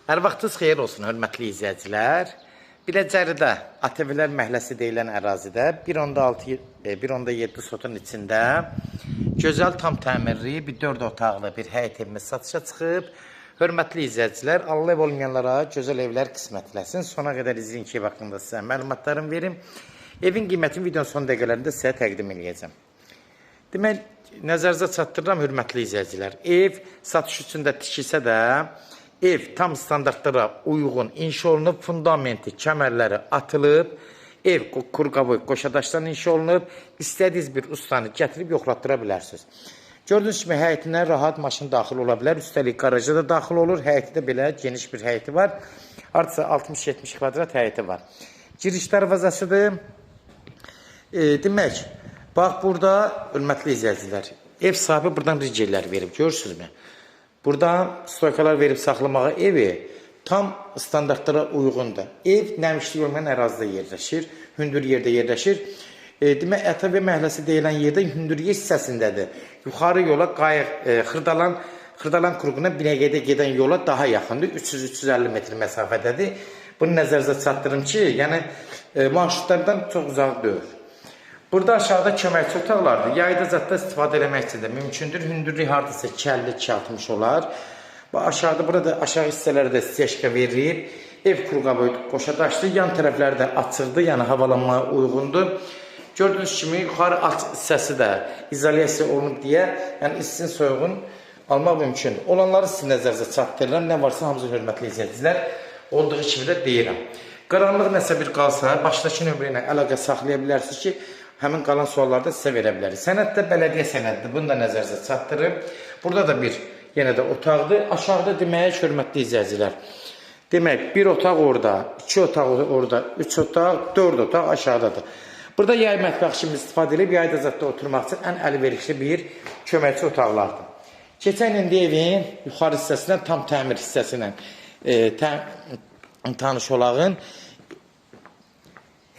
Hər vaxtınız xeyir olsun, hörmətli izləyicilər. Biləcəridə ATV-lər məhəlləsi deyilən ərazidə 1.7 sotun içində gözəl tam təmirli bir 4 otaqlı bir həyət evimiz satışa çıxıb. Hörmətli izləyicilər, Allah ev olmayanlara gözəl evlər qismət eləsin. Sona qədər izləyin ki, haqqında sizə məlumatlarımı verim. Evin qiymətini videonun son dəqiqələrində sizə təqdim edəcəm. Demək, nəzərinizə çatdırıram, hörmətli izləyicilər. Ev satış üçün də tikilsə də, ev tam standartlara uyğun inşa olunub, fundamenti, kəmərləri atılıb, ev qurqavoy qoşadaşdan inşa olunub, istədiyiniz bir ustanı gətirib yoxlatdıra bilərsiniz. Gördüyünüz kimi həyətinə rahat maşın daxil ola bilər, üstəlik qaraja da daxil olur, həyəti də belə geniş bir həyəti var, artısa 60-70 kvadrat həyəti var. Giriş darvazasıdır. Demək, bax burada, hörmətli izləyicilər, ev sahibi buradan ricellər verib, görürsünüzmü? Burada stoykalar verib saxlamağa evi tam standartlara uyğundur. Ev nəmişlik olmayan ərazidə yerləşir, hündür yerdə yerləşir. Demək, ATV məhəlləsi deyilən yerdə hündürlük hissəsindədir. Yuxarı yola qayıq, Xırdalan qurğuna Binəqədə gedən yola daha yaxındır, 300-350 metr məsafədədir. Bunu nəzərinizə çatdırım ki, yəni marşrutlardan çox uzaq deyil. Burada aşağıda köməkçi otaqlardır. Yayda zətdə istifadə eləmək üçün də mümkündür. Hündürlük hardasa 250-260 olar. Aşağıda burada aşağı hissələrdə steşka verilir. Ev qurqavoy qoşadaşdır. Yan tərəfləri də açıqdır, yəni havalanmaya uyğundur. Gördüyünüz kimi yuxarı hissəsi də izolyasiya olunub deyə, yəni istinin soyuğun almaq mümkündür. Olanları sizin nəzərinizə çatdırıram. Nə varsa hamısı hörmətli izləyicilər olduğu kimi də deyirəm. Qaranlıq nəsə bir qalsa, başdakı nömrə ilə əlaqə saxlaya bilərsiniz ki, həmin qalan suallarda sizə verə bilərik. Sənəd də bələdiyyə sənədidir. Bunu da nəzərinizə çatdırıb. Burada da bir yenə də otaqdır. Aşağıda demək, hörmətli izləyicilər. Demək, bir otaq orada, 2 otaq orada, 3 otaq, 4 otaq aşağıdadır. Burada yay mətbəx kimi istifadə edib, yayda zətdə oturmaq üçün ən əlverişli bir köməkçi otaqlardır. Keçən indi evin yuxarı hissəsindən, tam təmir hissəsindən tanış olağın.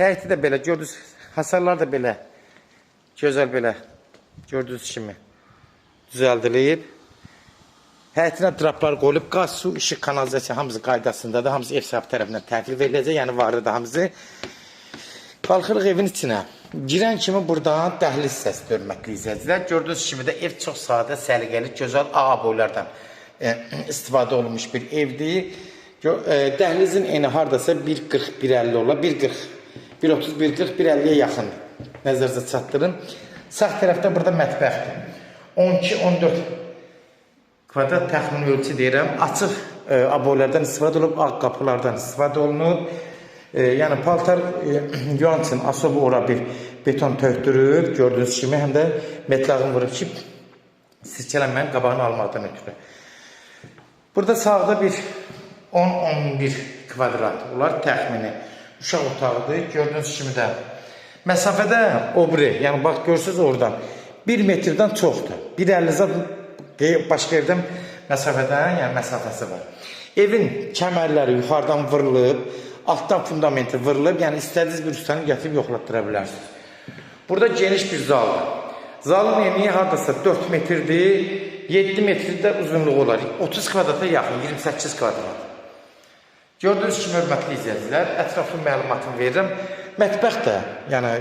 Həyəti də belə, gördünüz, hasarlar da belə, gözəl belə, gördüyünüz kimi düzəldilib. Həyətinə draplar qoyulub, qaz, su, işıq, kanalizasiya hamısı qaydasındadır. Hamısı ev sahibi tərəfindən təhvil veriləcək, yəni vardır da hamısı. Qalxırıq evin içinə. Girən kimi buradan dəhliz hissəsidir, hörmətli izləyicilər. Gördüyünüz kimi də ev çox sadə, səliqəli, gözəl ağ boylardan istifadə olunmuş bir evdir. Dəhlizin eni hardasa 1.40-1.50 olar, 1.30-1.40, 1.50-yə yaxındır. Nəzərinizə çatdırın. Sağ tərəfdə burada mətbəxdir. 12-14 kvadrat təxmini ölçü deyirəm. Açıq aboylardan istifadə olunub, ağ qapılardan istifadə olunub. Yəni paltar yuan üçün asobu ora bir beton tökdürüb, gördüyünüz kimi, həm də metlağını vurub ki, sirkələnməyin qabağını almaqdan ötürü. Burada sağda bir 10-11 kvadrat olar təxmini uşaq otağıdır. Gördüyünüz kimi də məsafədə obri, yəni bax görürsünüz oradan 1 metrdən çoxdur. 1.50 başqa evdən məsafədən, yəni məsafəsi var. Evin kəmərləri yuxarıdan vırılıb, altdan fundamenti vırılıb, yəni istədiyiniz bir ustanı gətirib yoxlatdıra bilərsiniz. Burada geniş bir zaldır. Zalın eni hardasa 4 metrdir, 7 metrdə uzunluğu olar. 30 kvadrata yaxın, 28 kvadrat. Gördüyünüz kimi, hörmətli izləyicilər, ətraflı məlumatını verirəm. Mətbəx də, yəni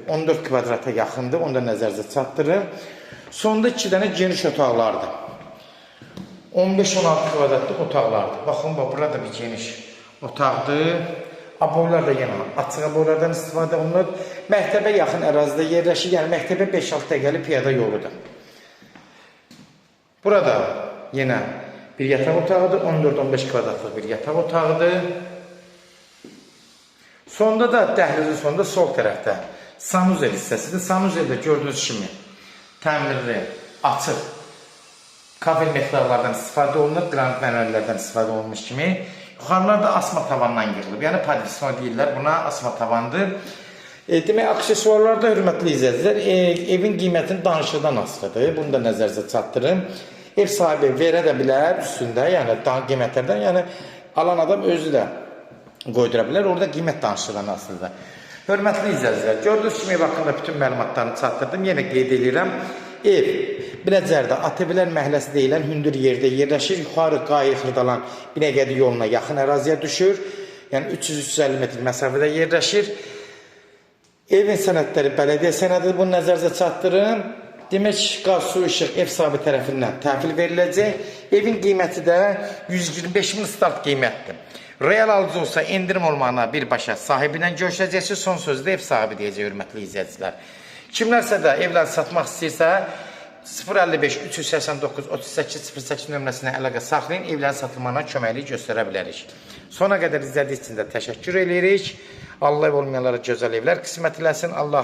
14 kvadrata yaxındır, onu da nəzərinizə çatdırır. Sonda 2 dənə geniş otaqlardır. 15-16 kvadratlıq otaqlardır. Baxın, burada bir geniş otaqdır. Aboylar da yenə açıq aboylardan istifadə olunur. Məktəbə yaxın ərazidə yerləşir, yəni məktəbə 5-6 dəqiqəlik piyada yoludur. Burada yenə bir yataq otağıdır, 14-15 kvadratlıq bir yataq otağıdır. Sonda da dəhlizin sonunda sol tərəfdə sanuzel hissəsidir. Sanuzeldə gördüyünüz kimi təmirli, açıq kafel metrlardan istifadə olunur, qranit mərmərlərdən istifadə olunmuş kimi. Yuxarılarda asma tavandan yığılıb, yəni padvisyon deyirlər, buna asma tavandır. Demək, aksesuarlarda, hörmətli izləyicilər, evin qiymətini danışıqdan asılıdır. Bunu da nəzərinizə çatdırın. Ev sahibi verə də bilər üstündə, yəni qiymətlərdən, yəni alan adam özü də qoydura bilər, orada qiymət danışıqdan asılıdır. Hörmətli izləyicilər, gördüyünüz kimi ev haqqında bütün məlumatlarını çatdırdım. Yenə qeyd edirəm, ev Biləcərdə Atəbilər məhəlləsi deyilən hündür yerdə yerləşir. Yuxarı Qayı-Xırdalan Binəqədi yoluna yaxın əraziyə düşür. Yəni 300-350 metr məsafədə yerləşir. Evin sənədləri bələdiyyə sənədidir. Bunu nəzərinizə çatdırın. Demək, qaz, su, işıq ev sahibi tərəfindən təhvil veriləcək. Evin qiyməti də 125.000 start qiymətdir. Real alıcı olsa endirim olmağına birbaşa sahibindən görüşəcəksiniz. Son sözü də ev sahibi deyəcək, hörmətli izləyicilər. Kimlərsə də evləri satmaq istəyirsə 055 389 38 08 nömrəsinə əlaqə saxlayın, evlərin satılmağına köməklik göstərə bilərik. Sona qədər izlədiyiniz üçün də təşəkkür edirik. Allah olmayanlara gözəl evlər qismət eləsin. Allah